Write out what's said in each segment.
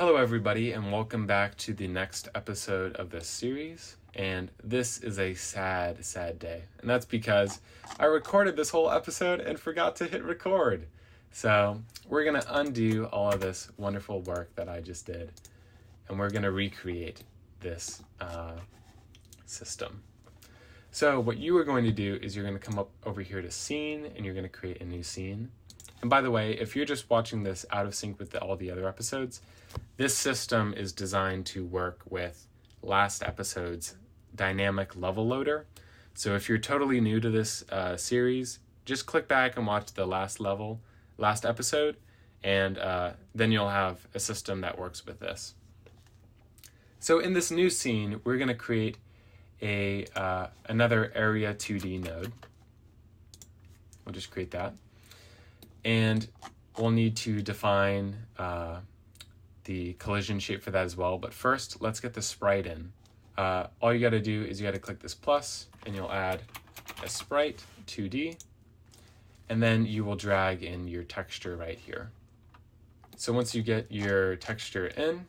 Hello everybody and welcome back to the next episode of this series. And this is a sad, sad day. And that's because I recorded this whole episode and forgot to hit record. So we're going to undo all of this wonderful work that I just did. And we're going to recreate this system. So what you are going to do is you're going to come up over here to scene and you're going to create a new scene. And by the way, if you're just watching this out of sync with all the other episodes, this system is designed to work with last episode's dynamic level loader. So if you're totally new to this series, just click back and watch the last episode, and then you'll have a system that works with this. So in this new scene, we're going to create another area 2D node. We'll just create that. And we'll need to define the collision shape for that as well. But first, let's get the sprite in. All you got to do is you got to click this plus, and you'll add a sprite 2D. And then you will drag in your texture right here. So once you get your texture in,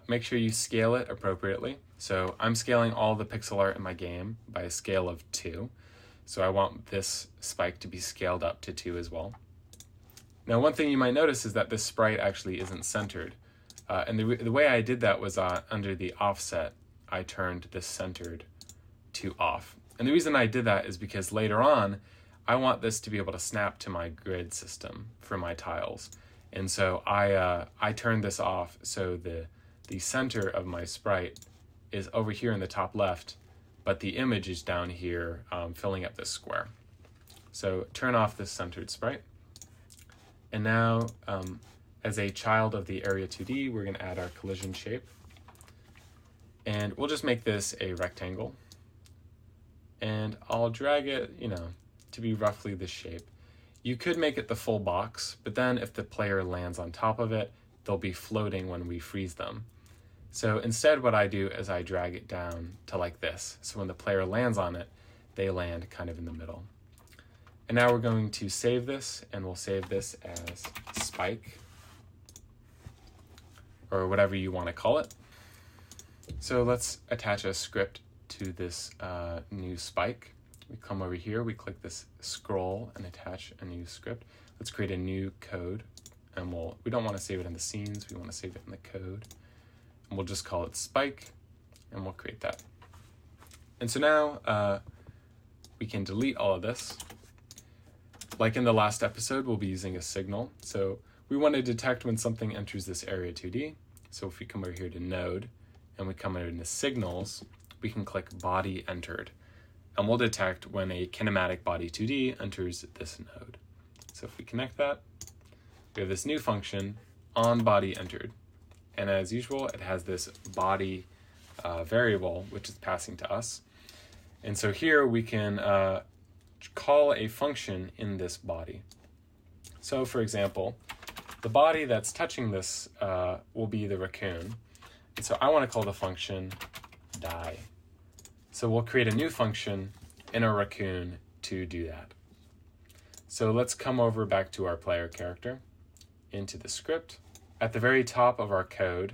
make sure you scale it appropriately. So I'm scaling all the pixel art in my game by a scale of 2. So I want this spike to be scaled up to 2 as well. Now, one thing you might notice is that this sprite actually isn't centered. And the way I did that was under the offset, I turned this centered to off. And the reason I did that is because later on, I want this to be able to snap to my grid system for my tiles. And so I turned this off so the center of my sprite is over here in the top left, but the image is down here filling up this square. So turn off this centered sprite. And now, as a child of the area 2D, we're going to add our collision shape. And we'll just make this a rectangle. And I'll drag it, to be roughly this shape. You could make it the full box, but then if the player lands on top of it, they'll be floating when we freeze them. So instead what I do is I drag it down to like this. So when the player lands on it, they land kind of in the middle. And now we're going to save this, and we'll save this as spike, or whatever you want to call it. So let's attach a script to this new spike. We come over here, we click this scroll and attach a new script. Let's create a new code, and we don't want to save it in the scenes, we want to save it in the code. And we'll just call it spike, and we'll create that. And so now we can delete all of this. Like in the last episode, we'll be using a signal. So we want to detect when something enters this area 2D. So if we come over here to node, and we come over into signals, we can click body entered. And we'll detect when a kinematic body 2D enters this node. So if we connect that, we have this new function, on body entered. And as usual, it has this body variable, which is passing to us. And so here we can call a function in this body. So for example, the body that's touching this will be the raccoon. And so I want to call the function die. So we'll create a new function in a raccoon to do that. So let's come over back to our player character, into the script. At the very top of our code,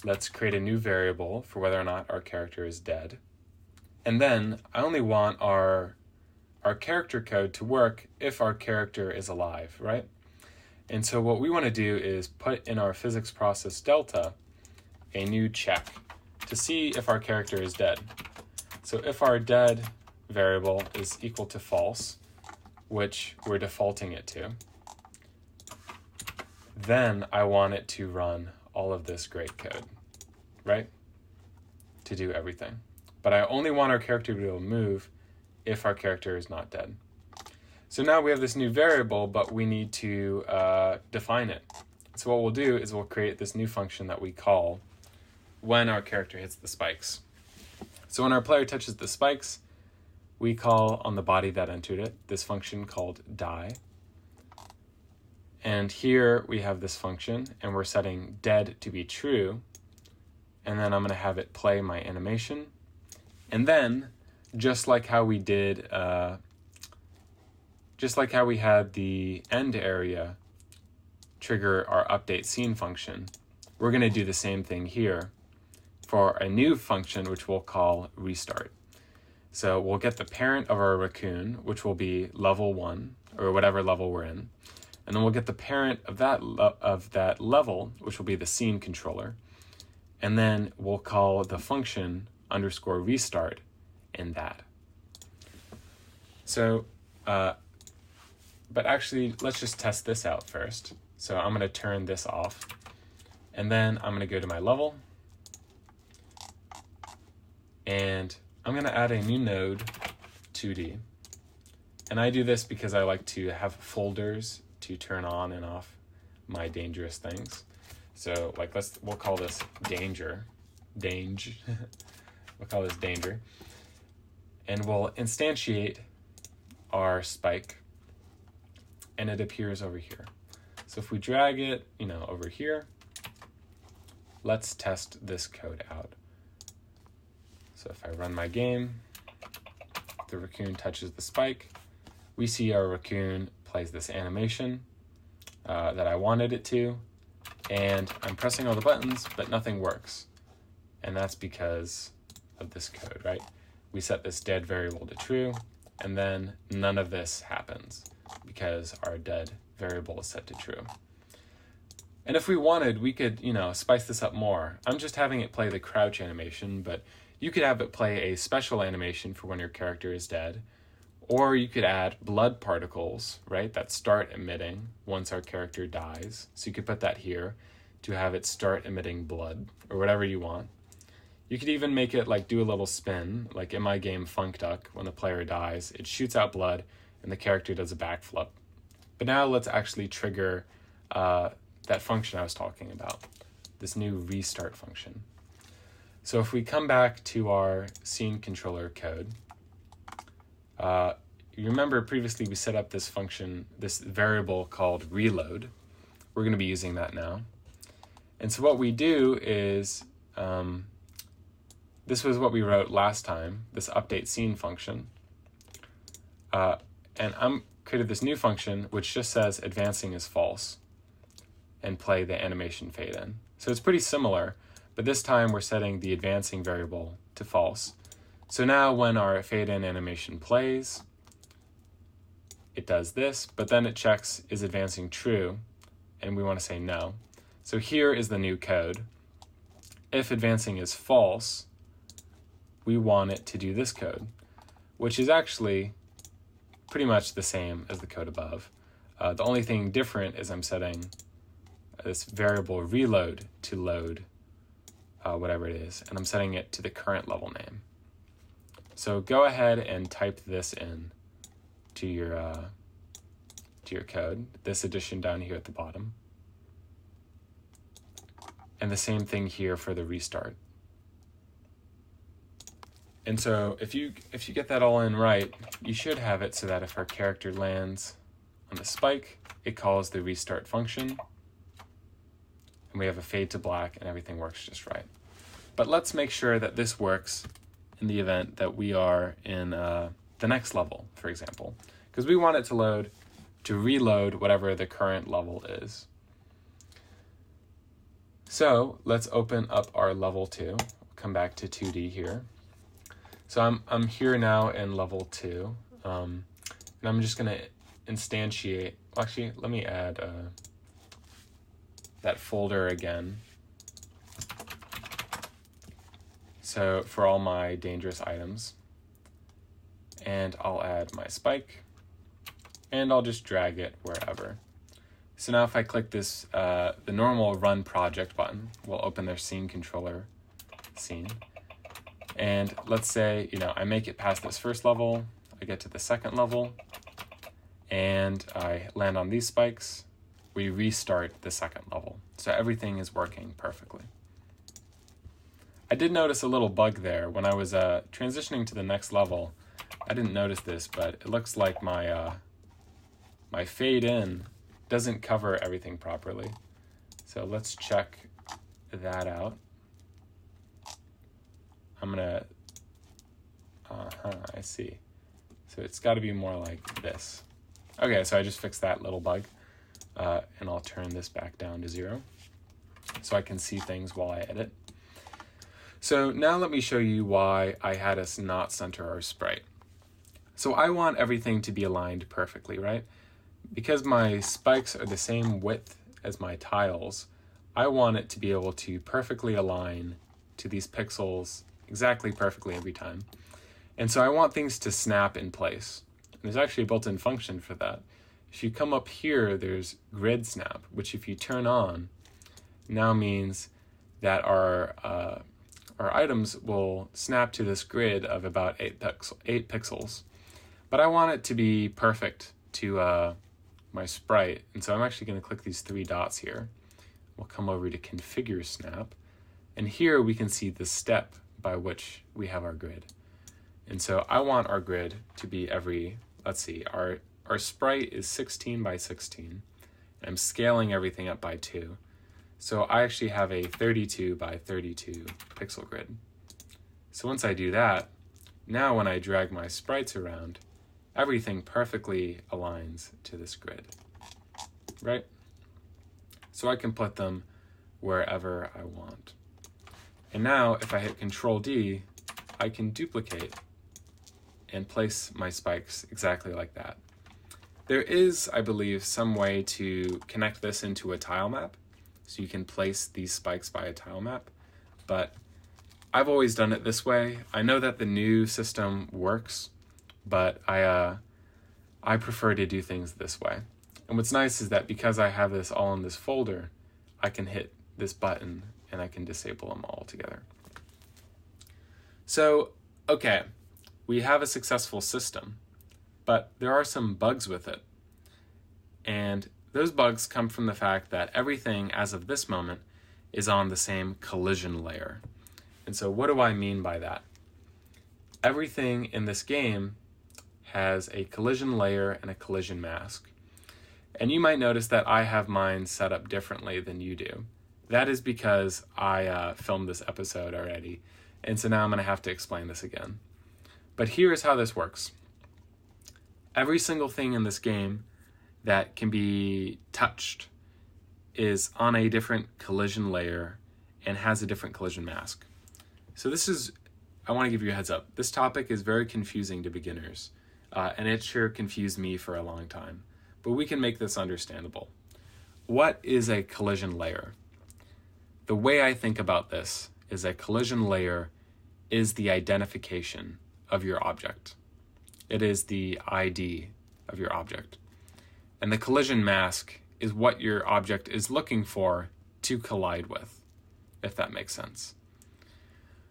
let's create a new variable for whether or not our character is dead. And then I only want our character code to work if our character is alive, right? And so what we want to do is put in our physics process delta a new check to see if our character is dead. So if our dead variable is equal to false, which we're defaulting it to, then I want it to run all of this great code, right? To do everything. But I only want our character to be able to move if our character is not dead. So now we have this new variable, but we need to define it. So what we'll do is we'll create this new function that we call when our character hits the spikes. So when our player touches the spikes, we call on the body that entered it this function called die. And here we have this function, and we're setting dead to be true. And then I'm going to have it play my animation. And then, just like how we did, just like how we had the end area trigger our update scene function, we're going to do the same thing here for a new function, which we'll call restart. So we'll get the parent of our raccoon, which will be level 1, or whatever level we're in. And then we'll get the parent of that level, which will be the scene controller. And then we'll call the function underscore restart in that. So, but actually, let's just test this out first. So I'm going to turn this off. And then I'm going to go to my level. And I'm going to add a new node, 2D. And I do this because I like to have folders to turn on and off my dangerous things. So like we'll call this danger. We'll call this danger. And we'll instantiate our spike. And it appears over here. So if we drag it, over here, let's test this code out. So if I run my game, the raccoon touches the spike. We see our raccoon plays this animation that I wanted it to, and I'm pressing all the buttons, but nothing works. And that's because of this code, right? We set this dead variable to true, and then none of this happens because our dead variable is set to true. And if we wanted, we could, spice this up more. I'm just having it play the crouch animation, but you could have it play a special animation for when your character is dead, or you could add blood particles, right, that start emitting once our character dies. So you could put that here to have it start emitting blood, or whatever you want. You could even make it do a little spin, like in my game Funk Duck, when the player dies, it shoots out blood and the character does a backflip. But now let's actually trigger that function I was talking about, this new restart function. So if we come back to our scene controller code, you remember previously we set up this function, this variable called reload. We're going to be using that now. And so what we do is, this was what we wrote last time, this update scene function. And I'm created this new function which just says advancing is false and play the animation fade in. So it's pretty similar. But this time we're setting the advancing variable to false. So now when our fade in animation plays, it does this, but then it checks is advancing true, and we want to say no. So here is the new code. If advancing is false, we want it to do this code, which is actually pretty much the same as the code above. The only thing different is I'm setting this variable reload to load whatever it is, and I'm setting it to the current level name. So go ahead and type this in to your code, this addition down here at the bottom. And the same thing here for the restart. And so if you get that all in right, you should have it so that if our character lands on the spike, it calls the restart function. And we have a fade to black and everything works just right. But let's make sure that this works in the event that we are in the next level, for example, because we want it to reload whatever the current level is. So let's open up our level 2. Come back to 2D here. So I'm here now in level 2, and I'm just going to instantiate. Well, actually, let me add that folder again. So for all my dangerous items, and I'll add my spike, and I'll just drag it wherever. So now if I click this, the normal run project button will open their scene controller scene. And let's say, I make it past this first level, I get to the second level, and I land on these spikes. We restart the second level. So everything is working perfectly. I did notice a little bug there. When I was transitioning to the next level, I didn't notice this, but it looks like my my fade in doesn't cover everything properly. So let's check that out. I'm gonna, I see. So it's gotta be more like this. Okay, so I just fixed that little bug, and I'll turn this back down to 0. so I can see things while I edit. So now let me show you why I had us not center our sprite. So I want everything to be aligned perfectly, right? Because my spikes are the same width as my tiles, I want it to be able to perfectly align to these pixels exactly perfectly every time. And so I want things to snap in place. And there's actually a built-in function for that. If you come up here, there's grid snap, which if you turn on, now means that our items will snap to this grid of about 8 pixels. But I want it to be perfect to my sprite, and so I'm actually going to click these 3 dots here. We'll come over to configure snap, and here we can see the step by which we have our grid. And so I want our grid to be every, let's see, our sprite is 16 by 16. I'm scaling everything up by 2. So I actually have a 32 by 32 pixel grid. So once I do that, now when I drag my sprites around, everything perfectly aligns to this grid, right? So I can put them wherever I want. And now if I hit Control D, I can duplicate and place my spikes exactly like that. There is, I believe, some way to connect this into a tile map, so you can place these spikes by a tile map, but I've always done it this way. I know that the new system works, but I prefer to do things this way. And what's nice is that because I have this all in this folder, I can hit this button and I can disable them all together. So, okay, we have a successful system, but there are some bugs with it. And those bugs come from the fact that everything as of this moment is on the same collision layer. And so what do I mean by that? Everything in this game has a collision layer and a collision mask. And you might notice that I have mine set up differently than you do. That is because I filmed this episode already, and so now I'm going to have to explain this again. But here's how this works. Every single thing in this game that can be touched is on a different collision layer and has a different collision mask. So I want to give you a heads up. This topic is very confusing to beginners, and it sure confused me for a long time. But we can make this understandable. What is a collision layer? The way I think about this is a collision layer is the identification of your object. It is the ID of your object. And the collision mask is what your object is looking for to collide with, if that makes sense.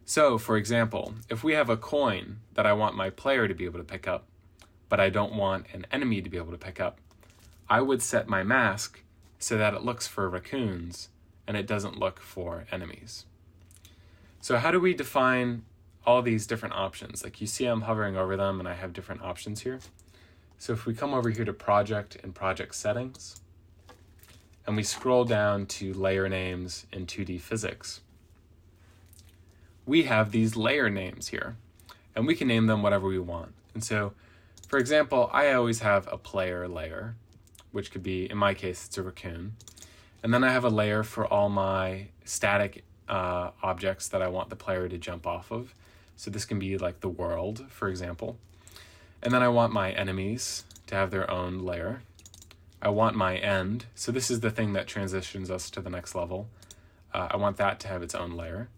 So, for example, if we have a coin that I want my player to be able to pick up, but I don't want an enemy to be able to pick up, I would set my mask so that it looks for raccoons and it doesn't look for enemies. So how do we define all these different options? Like you see I'm hovering over them and I have different options here. So if we come over here to project and project settings, and we scroll down to layer names in 2D physics, we have these layer names here, and we can name them whatever we want. And so, for example, I always have a player layer, which could be, in my case, it's a raccoon. And then I have a layer for all my static objects that I want the player to jump off of. So this can be like the world, for example. And then I want my enemies to have their own layer. I want my end. So this is the thing that transitions us to the next level. I want that to have its own layer.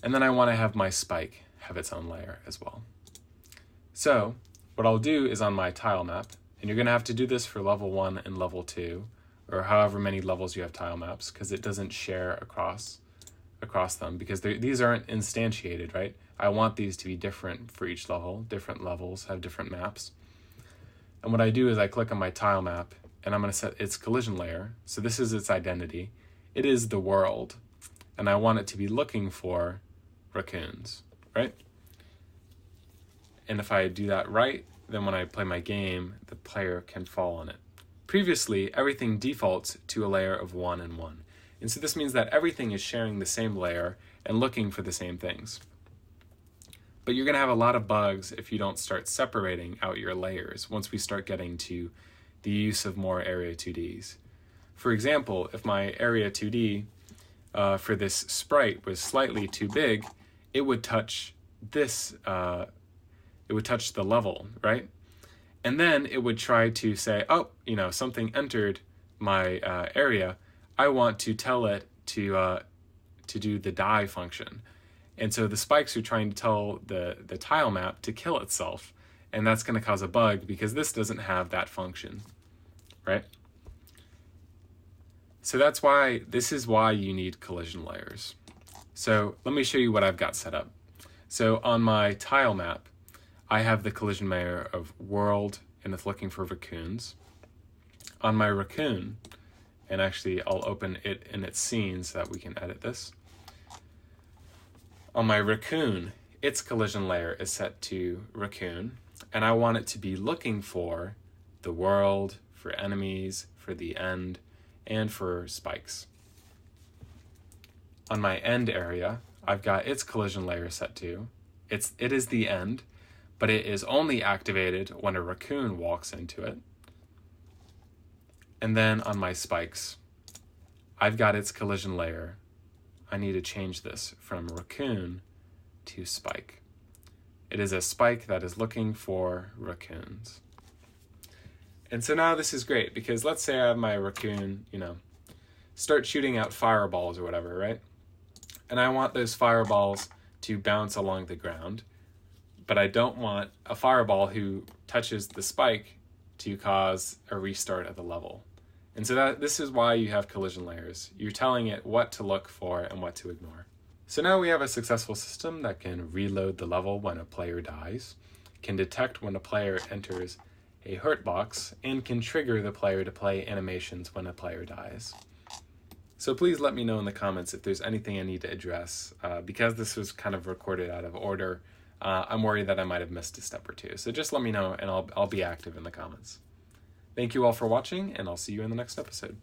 And then I want to have my spike have its own layer as well. So what I'll do is on my tile map, and you're going to have to do this for level 1 and level 2, or however many levels you have tile maps, because it doesn't share across them, because these aren't instantiated, right? I want these to be different for each level. Different levels have different maps. And what I do is I click on my tile map, and I'm going to set its collision layer. So this is its identity. It is the world, and I want it to be looking for raccoons, right? And if I do that right, then when I play my game, the player can fall on it. Previously, everything defaults to a layer of 1 and 1. And so this means that everything is sharing the same layer and looking for the same things. But you're going to have a lot of bugs if you don't start separating out your layers once we start getting to the use of more Area 2Ds. For example, if my Area 2D for this sprite was slightly too big, it would touch this, it would touch the level, right? And then it would try to say, oh, something entered my area. I want to tell it to do the die function. And so the spikes are trying to tell the tile map to kill itself. And that's going to cause a bug because this doesn't have that function, right? So this is why you need collision layers. So let me show you what I've got set up. So on my tile map, I have the collision layer of world, and it's looking for raccoons. On my raccoon, and actually I'll open it in its scene so that we can edit this. On my raccoon, its collision layer is set to raccoon, and I want it to be looking for the world, for enemies, for the end, and for spikes. On my end area, I've got its collision layer set to. It is the end, but it is only activated when a raccoon walks into it. And then on my spikes, I've got its collision layer. I need to change this from raccoon to spike. It is a spike that is looking for raccoons. And so now this is great because let's say I have my raccoon, start shooting out fireballs or whatever, right? And I want those fireballs to bounce along the ground, but I don't want a fireball who touches the spike to cause a restart of the level. And so this is why you have collision layers. You're telling it what to look for and what to ignore. So now we have a successful system that can reload the level when a player dies, can detect when a player enters a hurt box, and can trigger the player to play animations when a player dies. So please let me know in the comments if there's anything I need to address. Because this was kind of recorded out of order, I'm worried that I might have missed a step or two. So just let me know and I'll be active in the comments. Thank you all for watching, and I'll see you in the next episode.